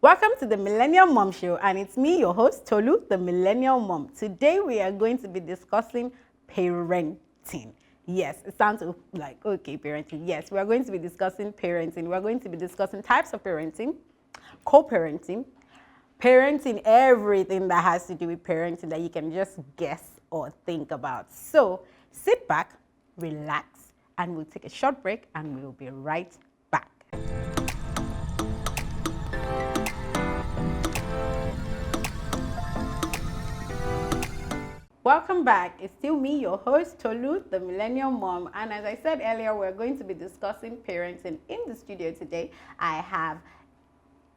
Welcome to the Millennial Mom Show, and it's me, your host, Tolu, the Millennial Mom. Today we are going to be discussing parenting. Yes, it sounds like, okay, parenting. Yes, we are going to be discussing parenting. We are going to be discussing types of parenting, co-parenting, parenting, everything that has to do with parenting that you can just guess or think about. So sit back, relax, and we'll take a short break and we'll be right back. Welcome back. It's still me, your host, Tolu, the Millennial Mom. And as I said earlier, we're going to be discussing parenting. In the studio today, I have,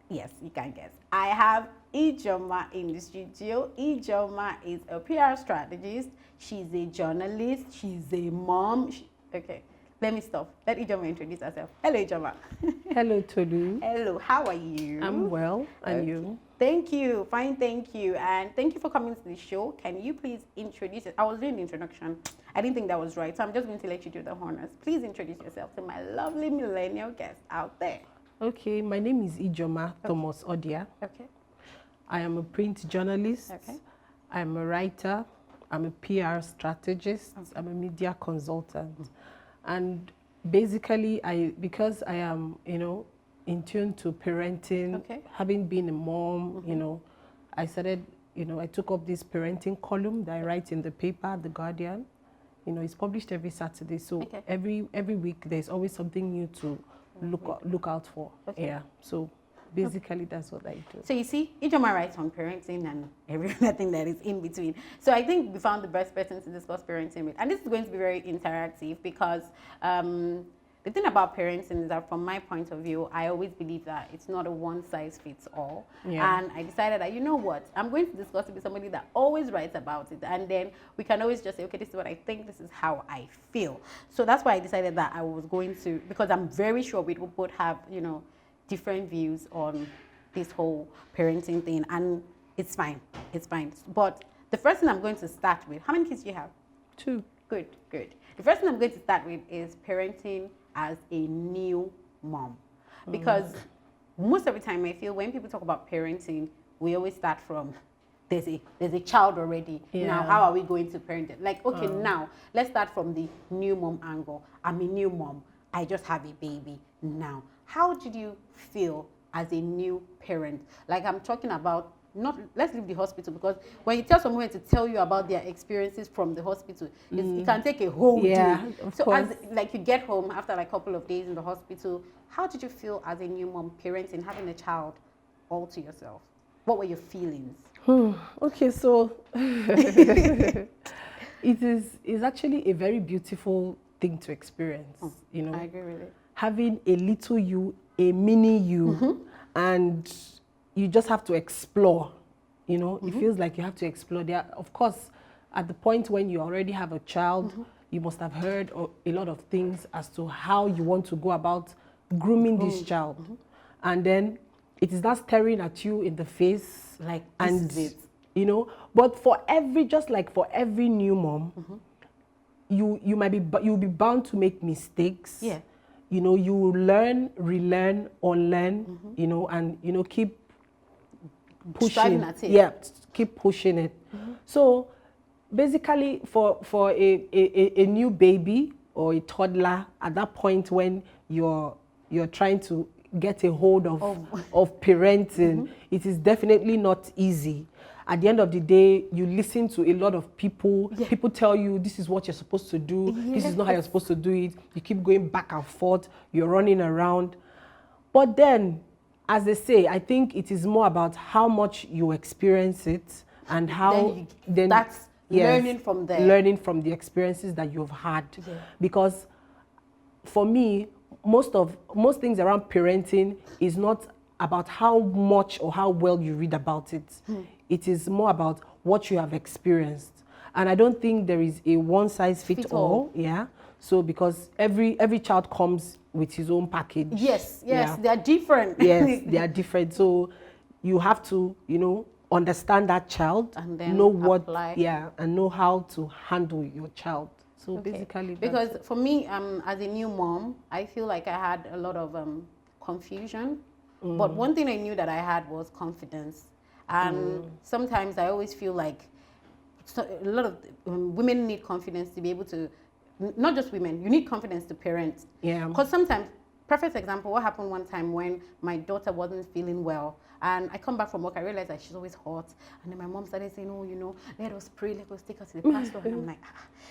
yes, you can guess, I have Ijeoma in the studio. Ijeoma is a PR strategist. She's a journalist. She's a mom. Okay, let me stop. Let Ijeoma introduce herself. Hello, Ijeoma. Hello, Tolu. Hello, how are you? I'm well, and you? Thank you. Fine, thank you. And thank you for coming to the show. Can you please introduce it? I was doing the introduction. I didn't think that was right, so I'm just going to let you do the honors. Please introduce yourself to my lovely millennial guests out there. Okay, my name is Ijeoma Thomas Odia. Okay. I am a print journalist. Okay. I'm a writer. I'm a PR strategist. Okay. I'm a media consultant. And basically, because I am, in tune to parenting, having been a mom, I started, I took up this parenting column that I write in the paper, The Guardian. It's published every Saturday. So every week, there's always something new to look out for. Okay. Yeah. So basically, that's what I do. So you see, Ijeoma writes on parenting and every other thing that is in between. So I think we found the best person to discuss parenting with. And this is going to be very interactive because the thing about parenting is that from my point of view, I always believe that it's not a one-size-fits-all. Yeah. And I decided that, you know what, I'm going to discuss it with somebody that always writes about it. And then we can always just say, okay, this is what I think, this is how I feel. So that's why I decided that I was going to, because I'm very sure we will both have, different views on this whole parenting thing. And it's fine. It's fine. But the first thing I'm going to start with, how many kids do you have? 2. Good, good. The first thing I'm going to start with is parenting as a new mom. Because most of the time I feel when people talk about parenting, we always start from there's a child already. Yeah. Now, how are we going to parent it? Like, okay, now let's start from the new mom angle. I'm a new mom. I just have a baby now. How did you feel as a new parent? Like I'm talking about, let's leave the hospital, because when you tell someone to tell you about their experiences from the hospital, it can take a whole day. So as like you get home after like a couple of days in the hospital, how did you feel as a new mom parenting, having a child all to yourself? What were your feelings? Okay, so it's actually a very beautiful thing to experience. I agree with it. Having a little you, a mini you, and you just have to explore. It feels like you have to explore. There, of course, at the point when you already have a child, you must have heard a lot of things as to how you want to go about grooming this child. And then it is not staring at you in the face. Like, this is it. But for every new mom, you'll be bound to make mistakes. Yeah. You will learn, relearn, unlearn, and, keep pushing. Striving at it. Yeah, keep pushing it. So basically for a new baby or a toddler, at that point when you're trying to get a hold of parenting, it is definitely not easy. At the end of the day, you listen to a lot of people. Yeah. People tell you this is what you're supposed to do. Yeah. This is not how you're supposed to do it. You keep going back and forth. You're running around. But then, as they say, I think it is more about how much you experience it and how that's learning from there. Learning from the experiences that you've had. Yeah. Because for me, most things around parenting is not about how much or how well you read about it. It is more about what you have experienced. And I don't think there is a one-size-fits-all. Yeah. So because every child comes with his own package. Yes, yeah. They are different. Yes, they are different. So you have to, understand that child, and then know what, apply. And know how to handle your child. So basically, because for me, as a new mom, I feel like I had a lot of confusion But one thing I knew that I had was confidence. And sometimes I always feel like a lot of women need confidence to be able to, not just women, you need confidence to parent. Yeah. Because sometimes, perfect example, what happened one time when my daughter wasn't feeling well. And I come back from work, I realized that she's always hot. And then my mom started saying, oh, you know, let us pray, let us take her to the pastor. And I'm like,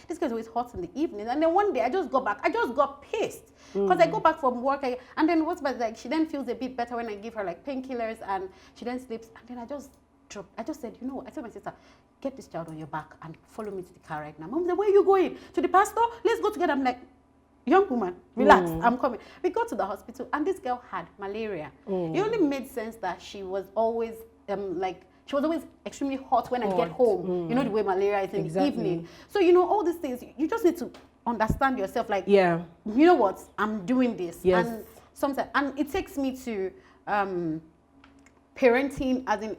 this girl's always hot in the evening. And then one day I just got pissed. Because I go back from work, and then what's bad, like, she then feels a bit better when I give her like painkillers, and she then sleeps. And then I just dropped. I just said, you know what? I told my sister, get this child on your back and follow me to the car right now. Mom said, where are you going? To the pastor? Let's go together. I'm like, young woman, relax, I'm coming. We got to the hospital and this girl had malaria. It only made sense that she was always she was always extremely hot when I get home. You know the way malaria is in the evening. So you know all these things, you just need to understand yourself, like, you know what, I'm doing this. Yes. And sometimes, and it takes me to parenting, as in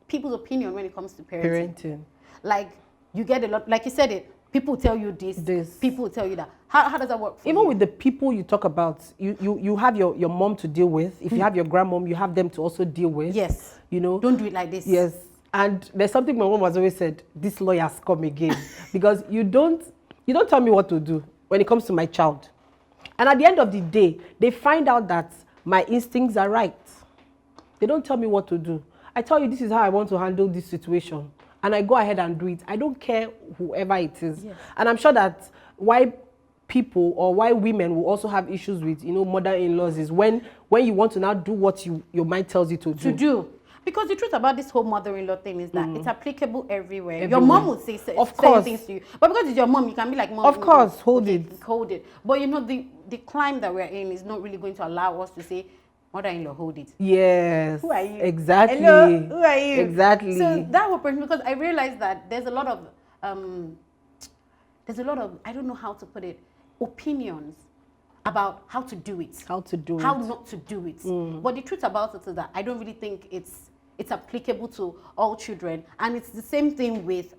people's opinion when it comes to parenting. Like, you get a lot, like you said it, people tell you this. People tell you that. How does that work for Even you? with the people you talk about, you have your mom to deal with. If you have your grandmom, you have them to also deal with. Yes. You know? Don't do it like this. Yes. And there's something my mom has always said, this lawyer's come again. Because you don't tell me what to do when it comes to my child. And at the end of the day, they find out that my instincts are right. They don't tell me what to do. I tell you, this is how I want to handle this situation. And I go ahead and do it. I don't care whoever it is. Yes. And I'm sure that why people or why women will also have issues with, you know, mother-in-laws is when you want to now do what your mind tells you to do. Because the truth about this whole mother-in-law thing is that it's applicable everywhere. Your mom would say certain things to you. But because it's your mom, you can be like, Mom, of course, hold it. Hold it. But you know, the climb that we're in is not really going to allow us to say, mother-in-law, hold it. Yes. Who are you? Exactly. Hello? Who are you? Exactly. So that whole person, because I realized that there's a lot of, I don't know how to put it, opinions about how to do it. How not to do it. But the truth about it is that I don't really think it's applicable to all children. And it's the same thing with,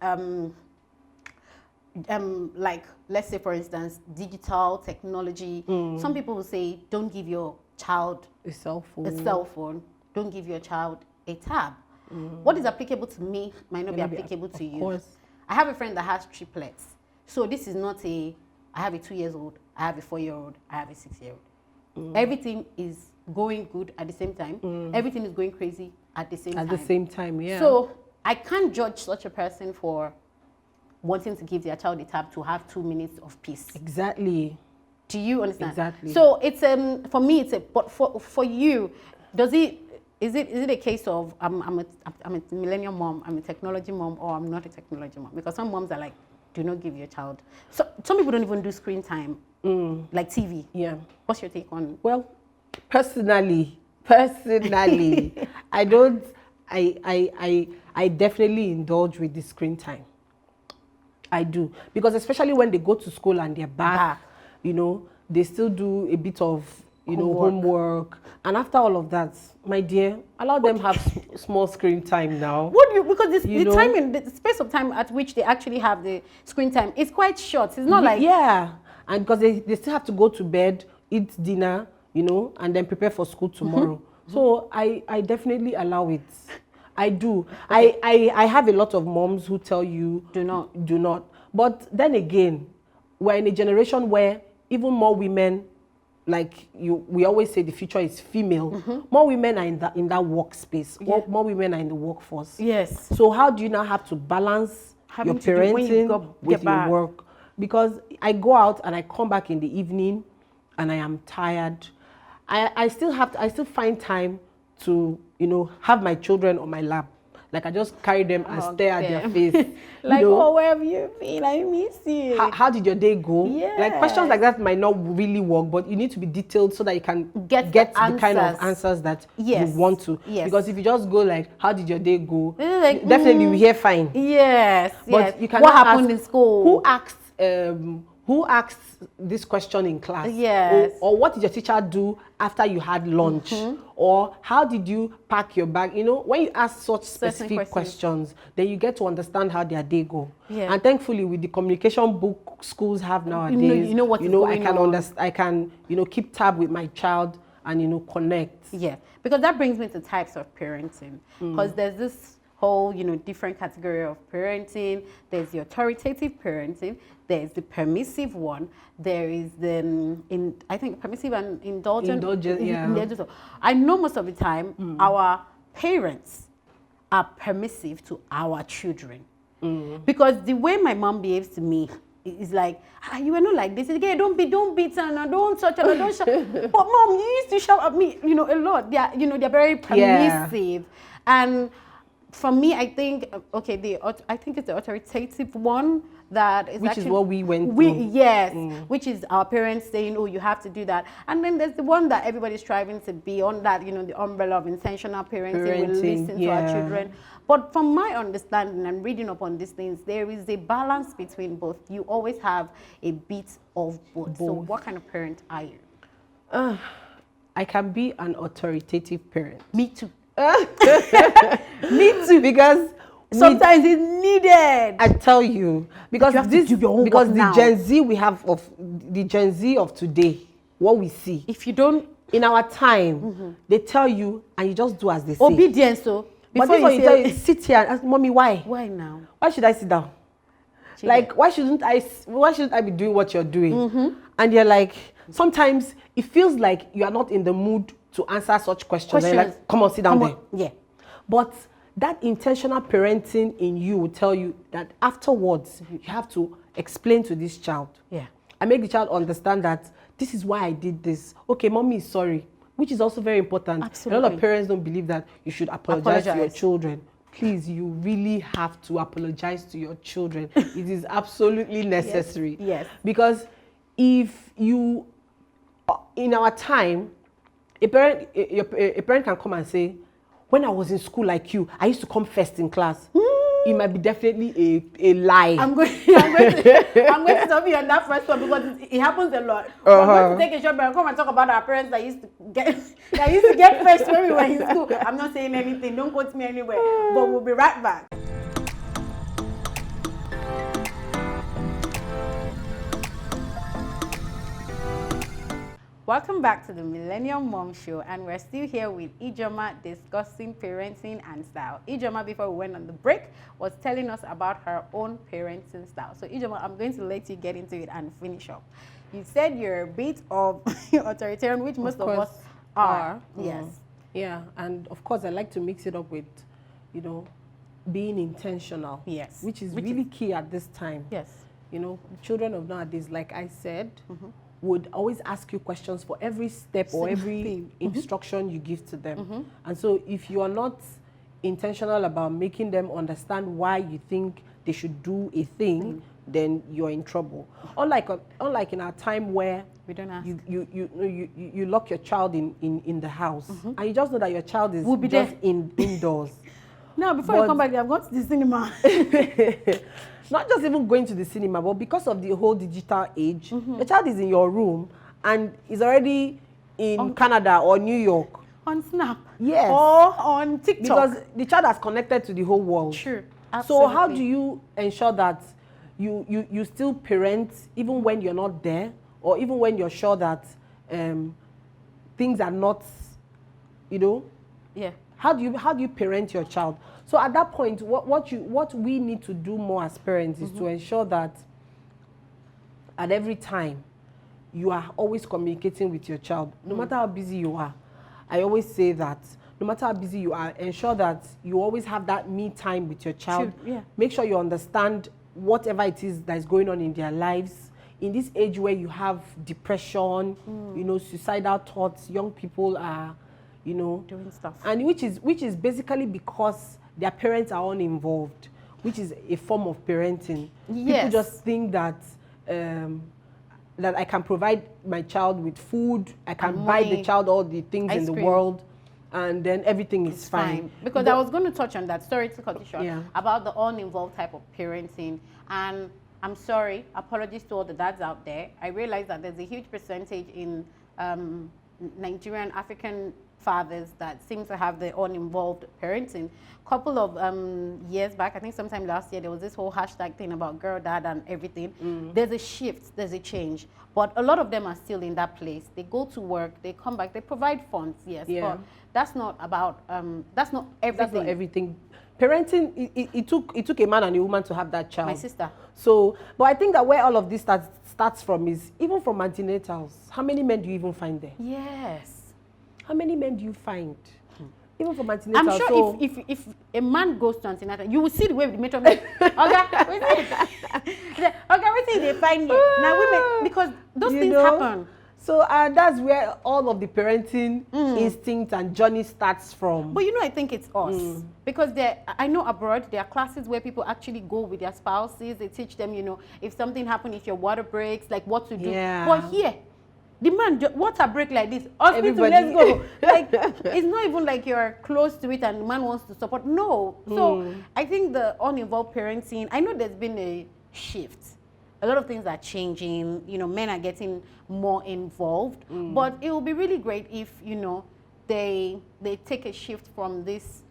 like, let's say, for instance, digital technology. Some people will say, don't give your child a cell phone. Don't give your child a tab. What is applicable to me might not be applicable to you. Course. I have a friend that has triplets. So this is not I have a 2-year-old, I have a 4-year-old, I have a 6-year-old. Everything is going good at the same time. Everything is going crazy at the same time. At the same time, yeah. So I can't judge such a person for wanting to give their child a tab to have 2 minutes of peace. Exactly. Do you understand? Exactly. So it's for me but for you, is it a case of I'm a millennial mom, I'm a technology mom, or I'm not a technology mom? Because some moms are like, do not give your child. So some people don't even do screen time, like TV. Yeah. What's your take on? Well, personally, I don't. I definitely indulge with the screen time. I do, because especially when they go to school and they're back. You know, they still do a bit of, homework. And after all of that, my dear, allow them have small screen time now. Because the space of time at which they actually have the screen time is quite short. It's not like... Yeah, and because they still have to go to bed, eat dinner, and then prepare for school tomorrow. So I definitely allow it. I do. Okay. I have a lot of moms who tell you, do not. But then again, we're in a generation where even more women, like we always say the future is female, more women are in that workspace, more women are in the workforce. Yes. So how do you now have to balance your parenting with your work? Because I go out and I come back in the evening and I am tired. I still find time to, have my children on my lap. Like I just carry them and stare at their face. Like, where have you been? I miss you. How did your day go? Yes. Like questions like that might not really work, but you need to be detailed so that you can get the kind of answers that you want to. Yes. Because if you just go like, how did your day go? Like, definitely we hear fine. Yes. But you can what happened in school? Who asked this question in class? Yes. Or what did your teacher do after you had lunch? Or how did you pack your bag? When you ask such specific questions, then you get to understand how their day go. Yeah. And thankfully, with the communication book schools have nowadays, what is going on. I can keep tab with my child and connect. Yeah, because that brings me to types of parenting. Because there's this whole, different category of parenting. There's the authoritative parenting. There's the permissive one. There is the, I think, permissive and indulgent. Yeah. I know most of the time our parents are permissive to our children. Because the way my mom behaves to me is like, you are not like this. Again, don't beat her, don't touch her, don't shout. But mom, you used to shout at me, a lot. They're very permissive. And for me, I think, I think it's the authoritative one that is which is what we went through. Yes, which is our parents saying, oh, you have to do that. And then there's the one that everybody's striving to be on, that, the umbrella of intentional parenting. We listen to our children. But from my understanding and reading up on these things, there is a balance between both. You always have a bit of both. So what kind of parent are you? I can be an authoritative parent. Me too. Me too, because sometimes it's needed. I tell you, because the Gen Z we have of the Gen Z of today, what we see. If you don't, in our time, they tell you and you just do as they say. Obedience. So before you tell you, sit here and ask mommy why. Why now? Why should I sit down? Like, why shouldn't I be doing what you're doing? And you're like, sometimes it feels like you are not in the mood to answer such questions. And you're like, come on, sit down there. Yeah. But that intentional parenting in you will tell you that afterwards, you have to explain to this child. Yeah. And make the child understand that this is why I did this. Okay, mommy is sorry, which is also very important. Absolutely. A lot of parents don't believe that you should apologize to your children. Please, you really have to apologize to your children. It is absolutely necessary. Yes. Because if you, in our time, a parent can come and say, when I was in school like you, I used to come first in class. It might be definitely a lie. I'm going to stop you on that first one, because it happens a lot. We're going to take a short break and come and talk about our parents that used to get first when we were in school. I'm not saying anything. Don't quote me anywhere. But we'll be right back. Welcome back to the Millennium Mom Show, and we're still here with Ijeoma discussing parenting and style. Ijeoma, before we went on the break, was telling us about her own parenting style. So Ijeoma, I'm going to let you get into it and finish up. You said you're a bit of authoritarian, which most of us are. Yes. Yeah, and of course I like to mix it up with, being intentional. Yes. Which is really key at this time. Yes. Children of nowadays, like I said, would always ask you questions for every step or every instruction you give to them. And so if you are not intentional about making them understand why you think they should do a thing, then you're in trouble. Unlike in our time where we don't ask. You lock your child in the house, and you just know that your child is just indoors. No, before you come back, I've gone to the cinema. Not just even going to the cinema, but because of the whole digital age, the child is in your room and is already in Canada or New York. On Snap. Yes. Or on TikTok. Because the child has connected to the whole world. True. Absolutely. So how do you ensure that you still parent even when you're not there, or even when you're sure that things are not, Yeah. How do you parent your child? So at that point, what we need to do more as parents is to ensure that at every time you are always communicating with your child, no matter how busy you are. I always say that no matter how busy you are, ensure that you always have that me time with your child. True, yeah. Make sure you understand whatever it is that is going on in their lives. In this age where you have depression, suicidal thoughts, young people are, doing stuff, and which is basically because their parents are uninvolved, which is a form of parenting. Yes. People just think that that I can provide my child with food, I can buy the child all the things in the world, and then everything is fine. Because I was going to touch on that, sorry to cut you short, about the uninvolved type of parenting. And I'm sorry, apologies to all the dads out there. I realize that there's a huge percentage in Nigerian, African fathers that seem to have their own involved parenting. Couple of years back, I think sometime last year, there was this whole hashtag thing about girl dad and everything. There's a shift, there's a change, but a lot of them are still in that place. They go to work, they come back, they provide funds, yes, but that's not about that's not everything. That's not everything. Parenting, it took a man and a woman to have that child. My sister. So, but I think that where all of this starts from is even from antenatals. How many men do you even find there? Yes. How many men do you find? Even from antenatals. I'm sure so if a man goes to antenatal, you will see the way the matron like, okay, what thing they find here? Now women, because those things happen. So that's where all of the parenting instinct and journey starts from. But I think it's us. Because I know abroad, there are classes where people actually go with their spouses. They teach them, if something happens, if your water breaks, like what to do. Yeah. But here, the man, water break like this, hospital, let's go. Like, it's not even like you're close to it and the man wants to support. No. So I think the uninvolved parenting, I know there's been a shift. A lot of things are changing, men are getting more involved, but it will be really great if, they take a shift from this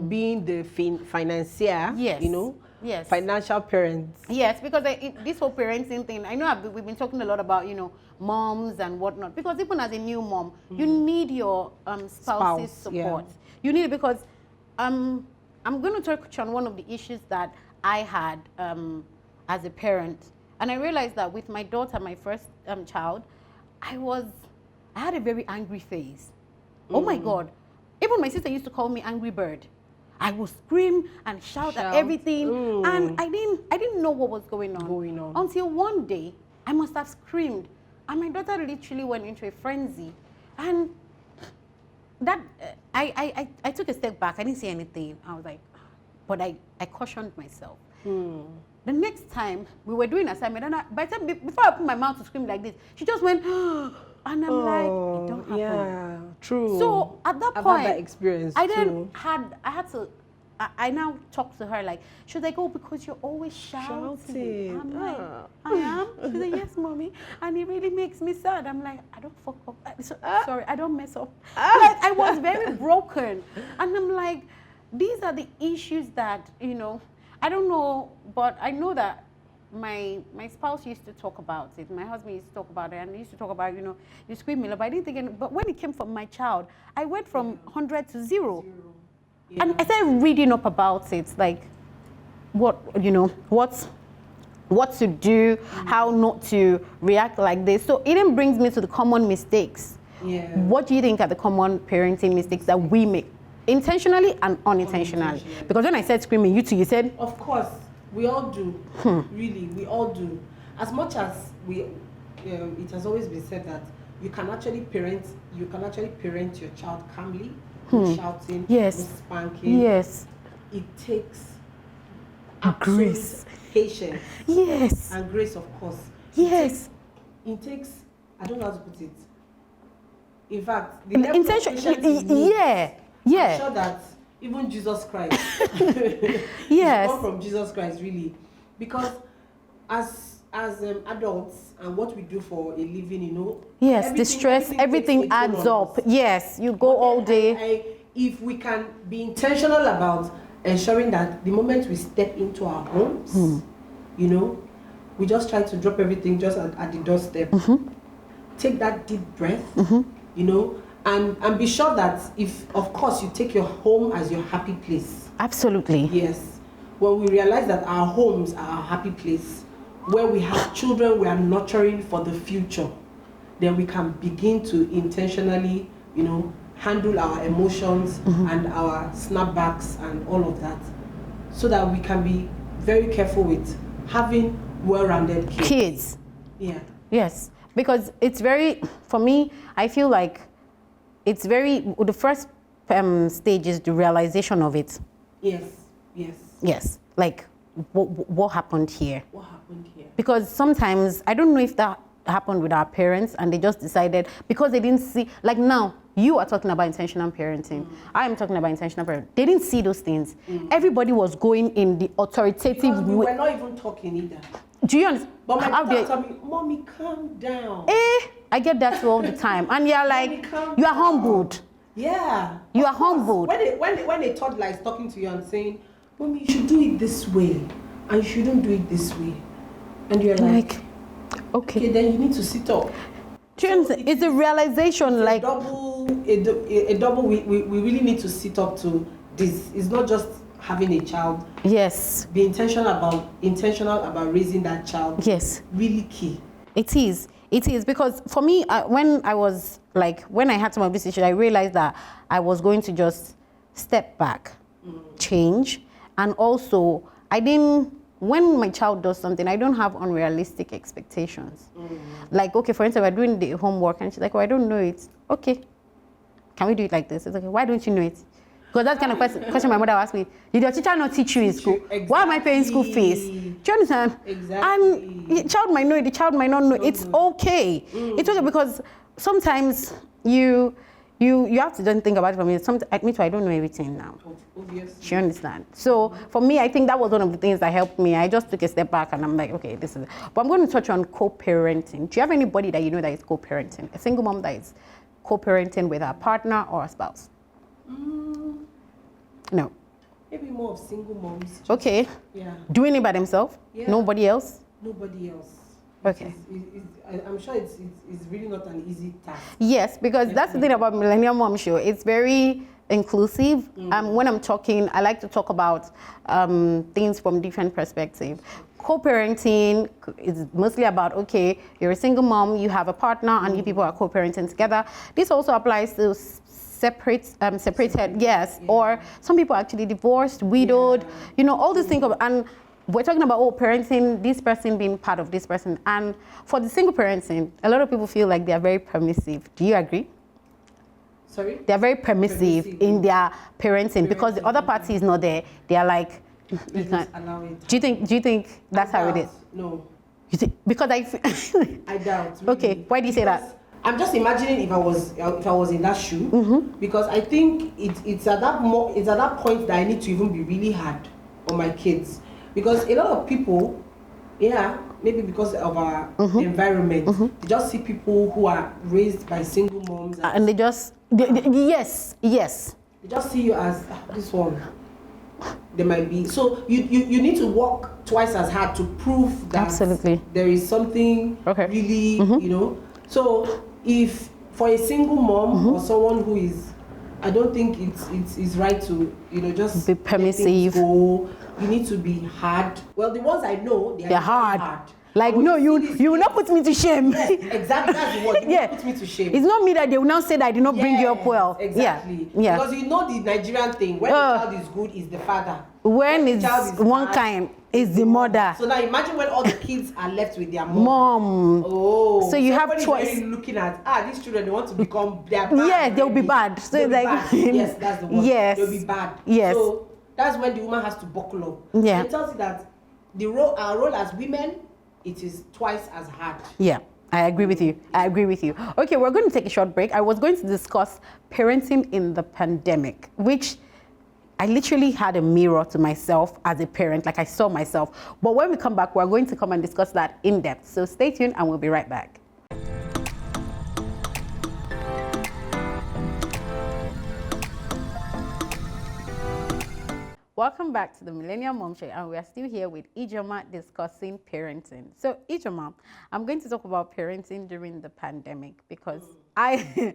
being the financier, yes, yes, financial parents. Yes, because this whole parenting thing, I know we've been talking a lot about, moms and whatnot, because even as a new mom, you need your spouse's support. Yeah. You need it because I'm going to touch on one of the issues that I had as a parent. And I realized that with my daughter, my first child, I had a very angry face. Oh my God. Even my sister used to call me Angry Bird. I would scream and shout at everything. And I didn't know what was going on. Until one day, I must have screamed. And my daughter literally went into a frenzy. And that, I took a step back. I didn't say anything. I was like, but I cautioned myself. The next time we were doing assignment, and by the time before I put my mouth to scream like this, she just went, and I'm like, it don't happen. Yeah, true. So at that point, I've had that experience I now talk to her like, she was like, oh, because you're always shouting. I'm like, I am? She's like, yes, mommy. And it really makes me sad. I'm like, I don't fuck up. Sorry, I don't mess up. Like, I was very broken. And I'm like, these are the issues that, I don't know, but I know that my spouse used to talk about it. My husband used to talk about it, and he used to talk about, you scream me, but I didn't think but when it came from my child, I went from 100 to 0. Yeah. And I started reading up about it, like what to do, how not to react like this. So it then brings me to the common mistakes. Yeah. What do you think are the common parenting mistakes that we make? Intentionally and unintentionally. Because when I said screaming, you said? Of course, we all do. Really, we all do. As much as it has always been said that you can actually parent your child calmly, shouting, spanking. Yes. It takes grace, patience. Yes. And grace, of course. Yes. It takes I don't know how to put it. In fact, the intention. Yeah. I'm sure that even Jesus Christ, yes, come from Jesus Christ, really, because as adults and what we do for a living, yes, the stress, everything adds up. Yes, you go all day. If we can be intentional about ensuring that the moment we step into our homes, we just try to drop everything just at the doorstep. Take that deep breath, and be sure that if, of course, you take your home as your happy place. Absolutely. Yes. When we realize that our homes are our happy place, where we have children we are nurturing for the future, then we can begin to intentionally, handle our emotions and our snapbacks and all of that, so that we can be very careful with having well-rounded kids. Yeah. Yes. Because it's for me, I feel like the first stage is the realization of it. Yes. Like, what happened here? Because sometimes, I don't know if that happened with our parents and they just decided, because they didn't see, like now, you are talking about intentional parenting. I am talking about intentional parenting. They didn't see those things. Everybody was going in the authoritative way. We were not even talking either. Do you understand? But my daughter told me, Mommy, calm down. I get that all the time. And you're like, you are humbled. Yeah. You of are course. humbled. When a toddler is talking to you and saying, Mommy, you should do it this way, and you shouldn't do it this way. And you're like, okay, then you need to sit up. It's a realization, like a double. We really need to sit up to this. It's not just having a child. Yes. Be intentional about raising that child. Yes. Really key. It is because for me, when I had some of this issue, I realized that I was going to just step back, change, and also when my child does something, I don't have unrealistic expectations. Like, okay, for instance, we're doing the homework and she's like, oh, I don't know it. Okay, can we do it like this? It's okay, why don't you know it? Because that's kind of question my mother asked me, did your teacher not teach you in school? Exactly. Why am I paying school fees? Do you understand? Exactly. And the child might know it, the child might not know. It's okay. It's okay because sometimes you have to then think about it for me. Me too, I don't know everything now. Obviously. She understands. So for me, I think that was one of the things that helped me. I just took a step back and I'm like, okay, this is it. But I'm going to touch on co-parenting. Do you have anybody that you know that is co-parenting? A single mom that is co-parenting with her partner or a spouse? No. Maybe more of single moms. Okay. Yeah. Doing it by themselves? Yeah. Nobody else? Nobody else. Okay. I'm sure it's really not an easy task. Yes, because that's the thing about Millennial Mom Show. It's very inclusive. When I'm talking, I like to talk about things from different perspectives. Co-parenting is mostly about, okay, you're a single mom, you have a partner, and you people are co-parenting together. This also applies to separated, yes, or some people are actually divorced, widowed, you know, all these things. And we're talking about, parenting, this person being part of this person. And for the single parenting, a lot of people feel like they're very permissive. Do you agree? Sorry? They're very permissive in their parenting because the other party is not there. They are like, you can't allow it. Do you think that's how it is? No. You think, because I doubt. Really. Okay, why do you say that? I'm just imagining if I was in that shoe, because I think it's at that point that I need to even be really hard on my kids, because a lot of people, maybe because of our environment, they just see people who are raised by single moms and they just yes. They just see you as this one. There might be, so you need to work twice as hard to prove that absolutely there is something really, you know. So if for a single mom or someone who is, I don't think it's right to, you know, just be permissive. Go. You need to be hard. Well, the ones I know, they're hard. Like, no, you will not put me to shame. Yes, exactly, that's the word. You will put me to shame. It's not me that they will now say that I did not bring you up well. Exactly. Yeah. Because you know the Nigerian thing, when the child is good, is the father. When it's one kind, is the mother. So now imagine when all the kids are left with their mom. Oh. So you have choice. Really looking at, these children, they want to become, they're bad. Yeah, they'll be bad. So they'll like, bad. Yes, that's the word. Yes. They'll be bad. Yes. So that's when the woman has to buckle up. Yeah. It tells you that our role as women, it is twice as hard. Yeah, I agree with you. Okay, we're going to take a short break. I was going to discuss parenting in the pandemic, which I literally had a mirror to myself as a parent, like I saw myself. But when we come back, we're going to come and discuss that in depth. So stay tuned and we'll be right back. Welcome back to the Millennial Mom Show, and we are still here with Ijeoma discussing parenting. So, Ijeoma, I'm going to talk about parenting during the pandemic because I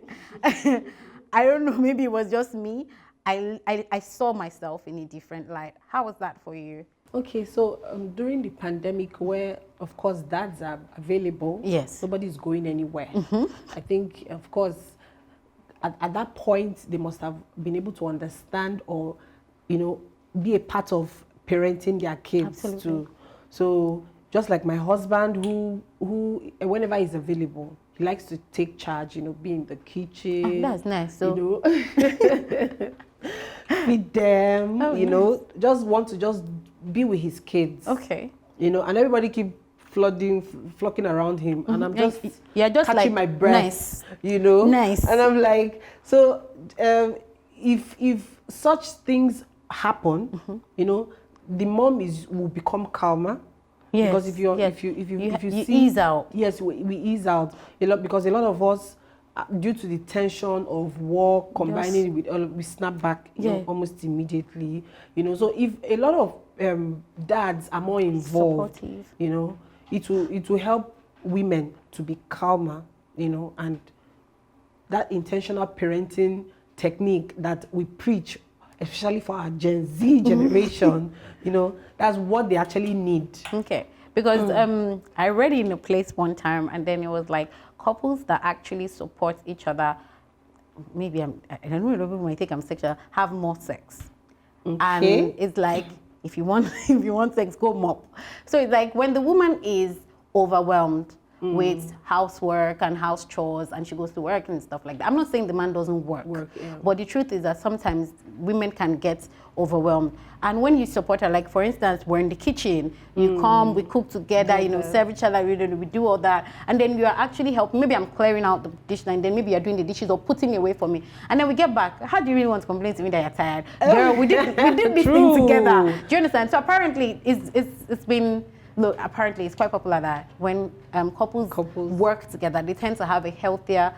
don't know, maybe it was just me. I saw myself in a different light. How was that for you? Okay, so during the pandemic, where of course dads are available, yes, nobody's going anywhere. I think, of course, at that point they must have been able to understand or, you know, be a part of parenting their kids. Absolutely. Too. So just like my husband, who whenever he's available, he likes to take charge. You know, be in the kitchen. That's nice. So you know, feed them. You know, just want to just be with his kids. Okay. You know, and everybody keep flocking around him, and I'm just catching like, my breath. Nice. You know, nice. And I'm like, so if such things happen, you know, the mom will become calmer. Yes. Because if you you see, ease out. Yes, we ease out a lot, because a lot of us due to the tension of war combining with all, we snap back almost immediately. So if a lot of dads are more involved, supportive, it will help women to be calmer, and that intentional parenting technique that we preach, especially for our Gen Z generation, that's what they actually need. Okay. Because I read it in a place one time, and then it was like couples that actually support each other, maybe I don't know, people might think I'm sexual, have more sex. Okay. And it's like, if you want sex, go mop. So it's like when the woman is overwhelmed with housework and house chores, and she goes to work and stuff like that. I'm not saying the man doesn't work, but the truth is that sometimes women can get overwhelmed. And when you support her, like for instance, we're in the kitchen, you come, we cook together, serve each other, we do all that, and then you are actually helping. Maybe I'm clearing out the dish, and then maybe you're doing the dishes or putting away for me, and then we get back. How do you really want to complain to me that you're tired? Girl, we did this thing together. Do you understand? So apparently, it's been. Look, apparently it's quite popular that when couples work together, they tend to have a healthier,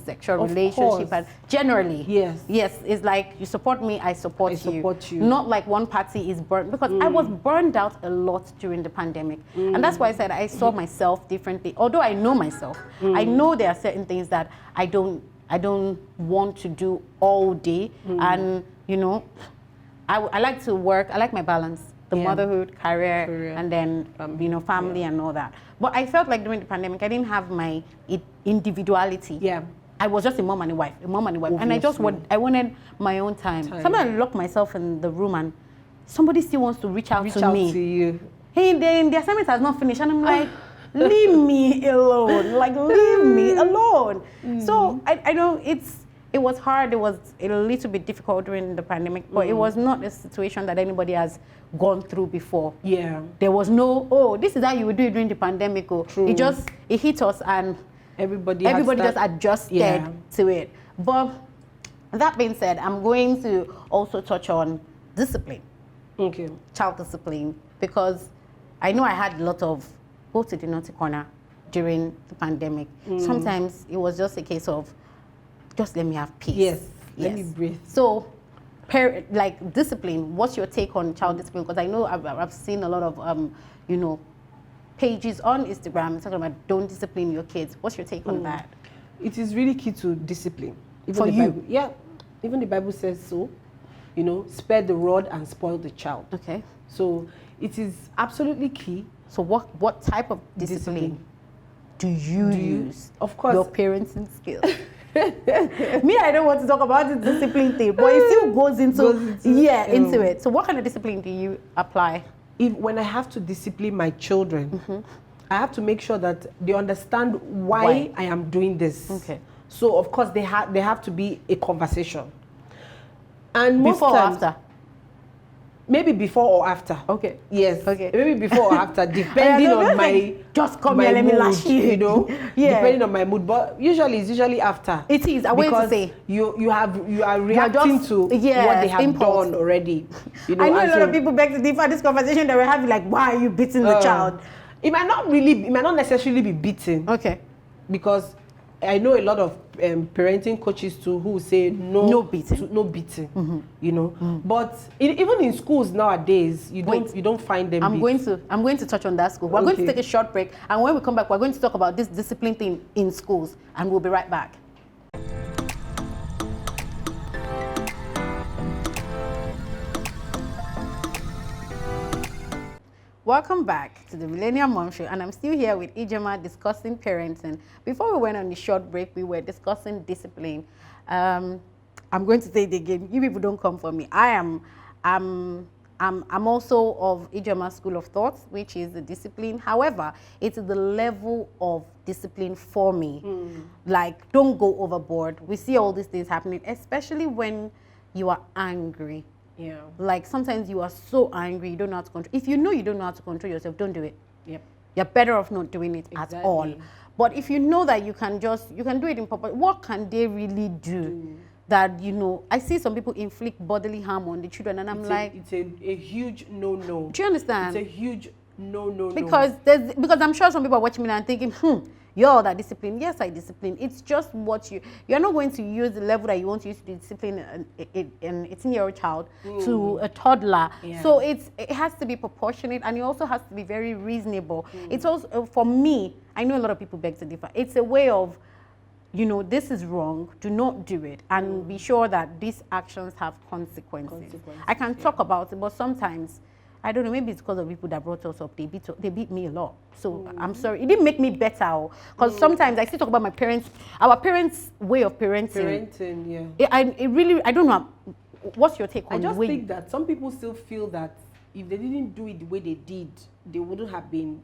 sexual relationship. And generally, yes, it's like you support me, I support you. Not like one party is burnt, because I was burned out a lot during the pandemic, and that's why I said I saw myself differently. Although I know myself, I know there are certain things that I don't want to do all day, and I like to work. I like my balance. The motherhood, career, and then family and all that. But I felt like during the pandemic, I didn't have my individuality. Yeah, I was just a mom and a wife, Obviously. And I wanted my own time. Sometimes I lock myself in the room, and somebody still wants to reach out to me. To you. Hey, the assignment has not finished, and I'm like, leave me alone. Like, leave me alone. So I know it was hard. It was a little bit difficult during the pandemic, but it was not a situation that anybody has gone through before. Yeah. There was no, this is how you would do it during the pandemic. True. It hit us, and everybody just adjusted to it. But that being said, I'm going to also touch on discipline. Okay. Child discipline, because I know I had a lot of go to the naughty corner during the pandemic. Sometimes it was just a case of, just let me have peace. Yes. Let me breathe. So, like discipline, what's your take on child discipline? Because I know I've seen a lot of, pages on Instagram talking about don't discipline your kids. What's your take on that? It is really key to discipline. Even for you? Bible, even the Bible says so. Spare the rod and spoil the child. Okay. So it is absolutely key. So what type of discipline do you use? Of course. Your parenting skills. Me, I don't want to talk about the discipline thing, but it still goes into it. So what kind of discipline do you apply? When I have to discipline my children, I have to make sure that they understand why I am doing this. Okay. So of course they have to be a conversation. And before or after? Maybe before or after. Okay. Yes. Okay. Maybe before or after, depending on my just come here, let me lash you. Depending on my mood. But it's usually after. It is. I want to say you are reacting to what they have done already. I know a lot of people beg to differ this conversation that we're having. Like, why are you beating the child? It might not necessarily be beating. Okay. Because I know a lot of parenting coaches too who say no beating. But even in schools nowadays, you don't find them. I'm going to touch on that school. We're going to take a short break, and when we come back, we're going to talk about this discipline thing in schools, and we'll be right back. Welcome back to the Millennium Mom Show, and I'm still here with Ijeoma discussing parenting. Before we went on the short break, we were discussing discipline. I'm going to say it again. You people don't come for me. I'm also of Ijeoma's school of thought, which is the discipline. However, it's the level of discipline for me. Like, don't go overboard. We see all these things happening, especially when you are angry. Yeah. Like sometimes you are so angry, you don't know how to control. If you know you don't know how to control yourself, don't do it. Yep. You're better off not doing it at all. But if you know that you can do it in proper, what can they really do? That, I see some people inflict bodily harm on the children, and it's a huge no-no. Do you understand? It's a huge no. Because I'm sure some people are watching me now and thinking, you're that discipline. Yes, I discipline. It's just what you're not going to use the level that you want to use to discipline an 18-year-old child to a toddler. Yeah. So it has to be proportionate, and it also has to be very reasonable. It's also, for me, I know a lot of people beg to differ. It's a way of, this is wrong, do not do it, and be sure that these actions have consequences. I can talk about it, but sometimes, I don't know, maybe it's because of people that brought us up, they beat me a lot. So I'm sorry, it didn't make me better, because sometimes I still talk about our parents' way of parenting. Yeah. I don't know, what's your take on I just think that some people still feel that if they didn't do it the way they did, they wouldn't have been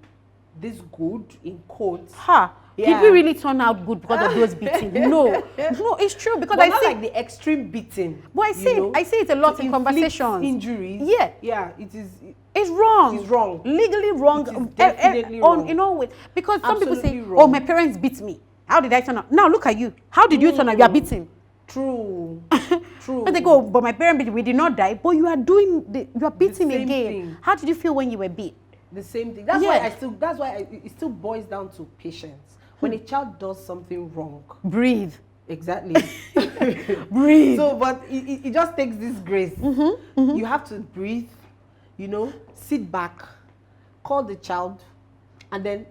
this good, in quotes. Did we really turn out good because of those beating? No, it's true, because I see like the extreme beating. But I see it a lot in conversations. Injuries. Yeah, it is. It's wrong. It's wrong. Legally wrong. It is definitely wrong. In all ways, because some people say, wrong. "Oh, my parents beat me. How did I turn out?" Now look at you. How did you turn out? You are beaten. True. True. And they go, "But my parents beat me. We did not die. But you are beating again." Thing. How did you feel when you were beat? The same thing. That's why it still boils down to patience. When a child does something wrong, breathe. Exactly. Breathe. So, but it just takes this grace. You have to breathe, sit back, call the child, and then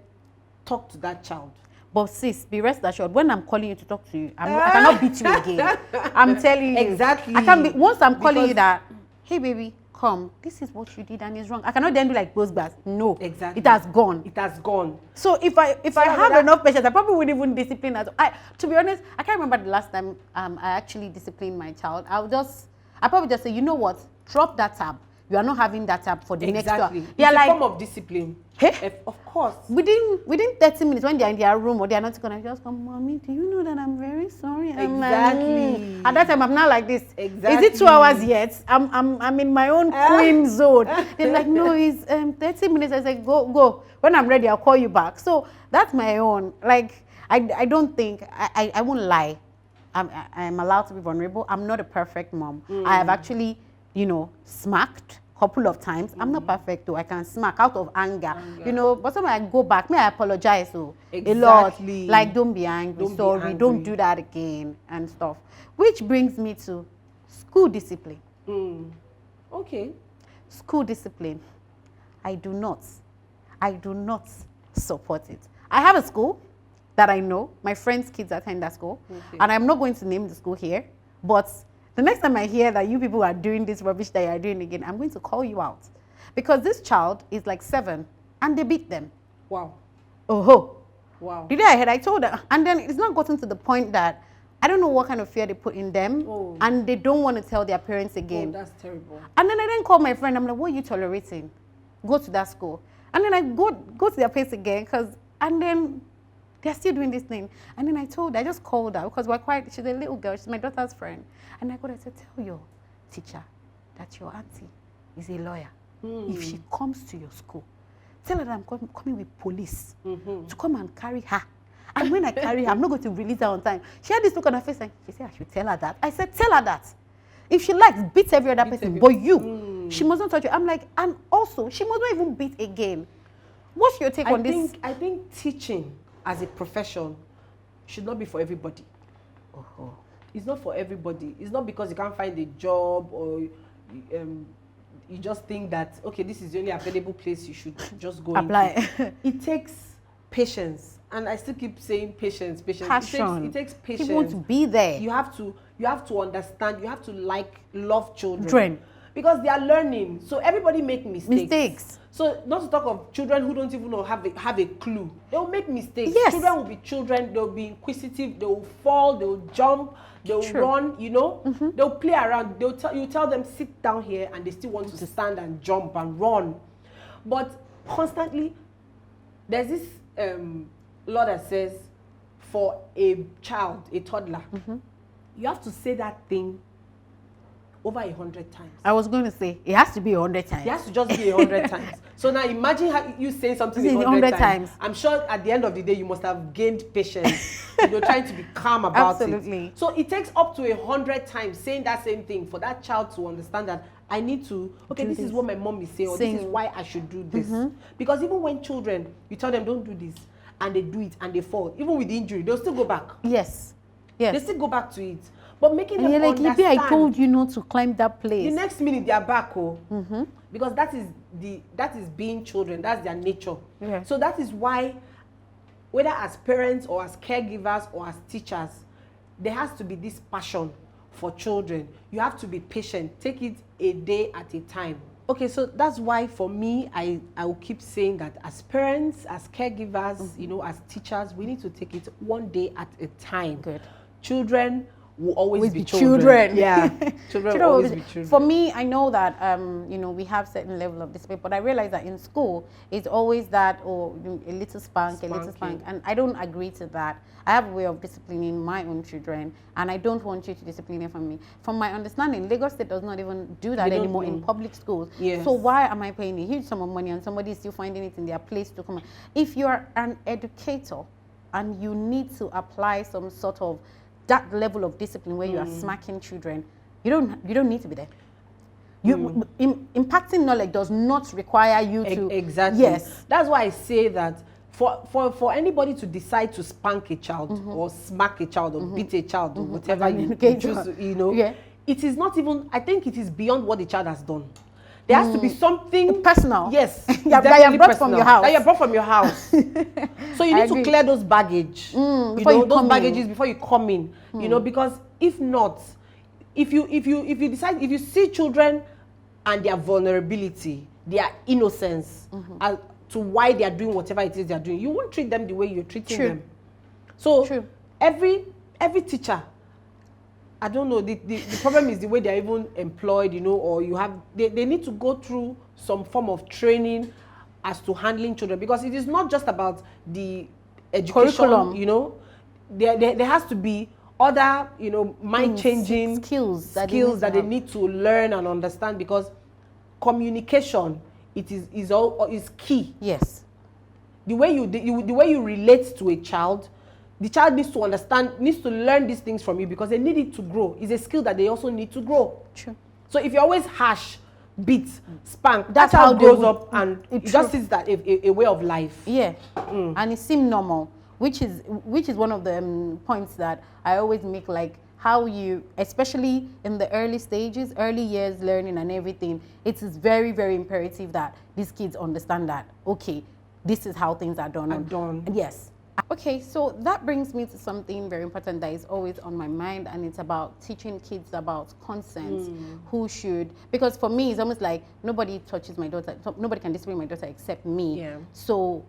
talk to that child. But sis, be rest assured, when I'm calling you to talk to you, I cannot beat you again. I'm telling you. Exactly. I can't be, once I'm calling you that, hey baby, come, this is what you did and it's wrong. I cannot then do like those bars. No. Exactly. It has gone. It has gone. So if I have enough patience, I probably wouldn't even discipline at all. To be honest, I can't remember the last time I actually disciplined my child. I probably just say, you know what? Drop that tab. You are not having that tab for the next hour. It's a form of discipline. Hey? Of course. Within 30 minutes, when they are in their room or they are not going to just come, Mommy, do you know that I'm very sorry? Exactly. At that time, I'm not like this. Exactly. Is it 2 hours yet? I'm in my own queen zone. They're like, no, it's 30 minutes. I say, go. When I'm ready, I'll call you back. So that's my own. Like, I don't think, I won't lie. I'm allowed to be vulnerable. I'm not a perfect mom. I have actually, smacked a couple of times. I'm not perfect though. I can smack out of anger. But sometimes I go back. May I apologize a lot. Like, don't be angry. Sorry, don't do that again and stuff. Which brings me to school discipline. Okay. School discipline. I do not support it. I have a school that I know. My friends' kids attend that school. And I'm not going to name the school here. But the next time I hear that you people are doing this rubbish that you are doing again, I'm going to call you out. Because this child is like 7 and they beat them. Wow. Oh. Wow. The day I heard, I told her. And then it's not gotten to the point that I don't know what kind of fear they put in them. And they don't want to tell their parents again. Oh, that's terrible. And then I then call my friend. I'm like, what are you tolerating? Go to that school. And then I go to their place again. And then they're still doing this thing. And then I just called her because she's a little girl. She's my daughter's friend. And I said, tell your teacher that your auntie is a lawyer. If she comes to your school, tell her that I'm coming with police to come and carry her. And when I carry her, I'm not going to release her on time. She had this look on her face and she said, I should tell her that. I said, tell her that. If she likes, beat every other person. But you, she must not touch you. I'm like, and also, she must not even beat again. What's your take on this? I think teaching as a profession should not be for everybody. It's not for everybody. It's not because you can't find a job or you just think that, okay, this is the only available place you should just go apply. It takes patience. And I still keep saying patience. Passion. It takes patience. People want to be there. You have to understand. You have to love children. Because they are learning. So everybody make mistakes. So not to talk of children who don't even know have a clue. They will make mistakes. Yes. Children will be children. They'll be inquisitive. They will fall. They will jump. They will run. They'll play around. You tell them sit down here, and they still want to stand and jump and run. But constantly, there's this law that says for a child, a toddler, you have to say that thing over 100 times. I was going to say, it has to be 100 times. It has to just be 100 times. So now imagine you saying something 100 times. I'm sure at the end of the day, you must have gained patience. Trying to be calm about Absolutely. it. So it takes up to 100 times saying that same thing for that child to understand that I need to, this is what my mom is saying, or this is why I should do this. Because even when children, you tell them don't do this, and they do it and they fall, even with the injury, they'll still go back. Yes. Yes. They still go back to it. But making and them you're like, understand. I told you not to climb that place. The next minute they are back, because that is being children. That's their nature. Yeah. So that is why, whether as parents or as caregivers or as teachers, there has to be this passion for children. You have to be patient. Take it a day at a time. Okay, so that's why for me, I will keep saying that as parents, as caregivers, you know, as teachers, we need to take it one day at a time. Good. Children will always be children. children. Yeah, children will always be children. For me, I know that you know, we have certain level of discipline, but I realize that in school it's always that, or a little spank, a little spank, and I don't agree to that. I have a way of disciplining my own children, and I don't want you to discipline them from me. From my understanding, Lagos State does not even do that anymore in public schools. Yes. So why am I paying a huge sum of money and somebody is still finding it in their place to come? If you are an educator and you need to apply some sort of that level of discipline where you are smacking children, you don't need to be there. Impacting knowledge does not require you to. Exactly. Yes. That's why I say that for anybody to decide to spank a child or smack a child or beat a child or whatever you choose, you know, it is not even. I think it is beyond what the child has done. There has to be something personal. Yes, that you brought from your house. That you brought from your house. So you need to clear those baggage. You know, those baggages before you come in. You know, because if not, if you decide, if you see children and their vulnerability, their innocence, as to why they are doing whatever it is they are doing, you won't treat them the way you're treating them. So every teacher, I don't know, the problem is the way they're even employed, you know, or you have, they need to go through some form of training as to handling children, because it is not just about the education, curriculum. You know, there has to be other, you know, mind-changing skills that they need to learn and understand, because communication, is key. Yes. The way you relate to a child, the child needs to understand, needs to learn these things from you, because they need it to grow. It's a skill that they also need to grow. True. So if you're always harsh, beat, spank, that's how it grows up, and it just is that a way of life. Yeah. And it seems normal, which is one of the points that I always make, like how you, especially in the early stages, early years learning and everything, it is very, very imperative that these kids understand that, okay, this is how things are done. Yes. Okay, so that brings me to something very important that is always on my mind, and it's about teaching kids about consent. Who should, because for me, it's almost like nobody touches my daughter, nobody can discipline my daughter except me. Yeah. So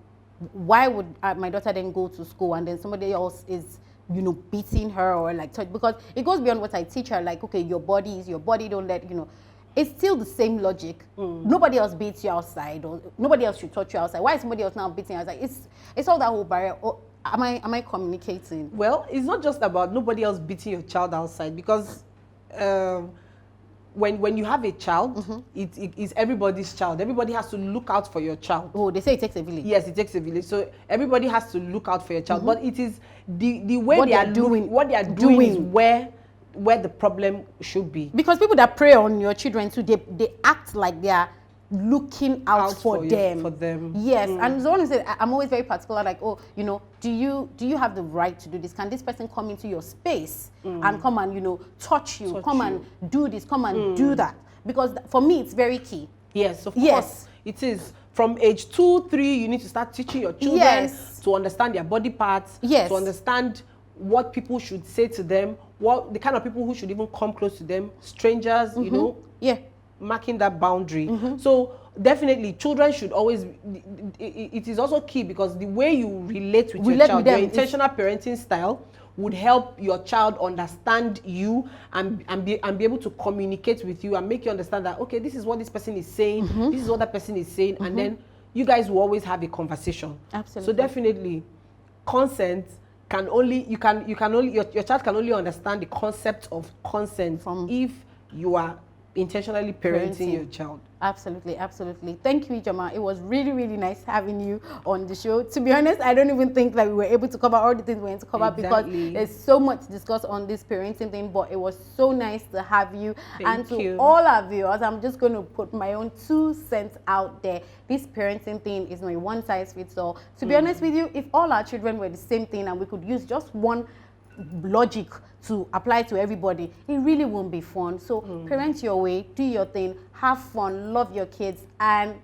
why would my daughter then go to school and then somebody else is, you know, beating her or like touch? Because it goes beyond what I teach her, like, okay, your body is your body, don't let, you know. It's still the same logic. Nobody else beats you outside, or nobody else should touch you outside. Why is somebody else now beating you outside? It's all that whole barrier. Or am I communicating? Well, it's not just about nobody else beating your child outside, because when you have a child, it is everybody's child. Everybody has to look out for your child. Oh, they say it takes a village. Yes, it takes a village. So everybody has to look out for your child. But it is the way what they are doing is where the problem should be. Because people that prey on your children too, they act like they are looking out for them. Yes. And someone said, I'm always very particular, like, oh, you know, do you have the right to do this? Can this person come into your space and come and, you know, touch you, and do this, come and do that? Because for me, it's very key. Yes, of course. It is. From age 2, 3, you need to start teaching your children to understand their body parts, to understand what people should say to them, what the kind of people who should even come close to them, strangers, you know, marking that boundary. So definitely children should always, it is also key, because the way you relate with your child, your intentional parenting style would help your child understand you and be able to communicate with you and make you understand that, okay, this is what this person is saying, this is what that person is saying, and then you guys will always have a conversation. Absolutely. So definitely consent can only, your child can only understand the concept of consent if you are intentionally parenting your child. Absolutely, absolutely. Thank you, Ijeoma. It was really, really nice having you on the show. To be honest, I don't even think that we were able to cover all the things we wanted to cover because there's so much to discuss on this parenting thing, but it was so nice to have you. And to all our viewers, I'm just going to put my own 2 cents out there. This parenting thing is not a one size fits all. To be honest with you, if all our children were the same thing and we could use just one logic to apply to everybody, it really won't be fun. So parent your way, do your thing, have fun, love your kids, and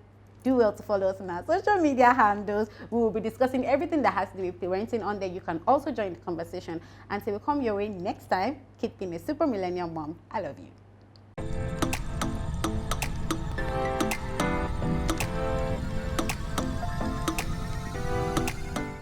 do well to follow us on our social media handles. We will be discussing everything that has to do with parenting on there. You can also join the conversation. Until we come your way next time, keep being a super millennial mom. I love you.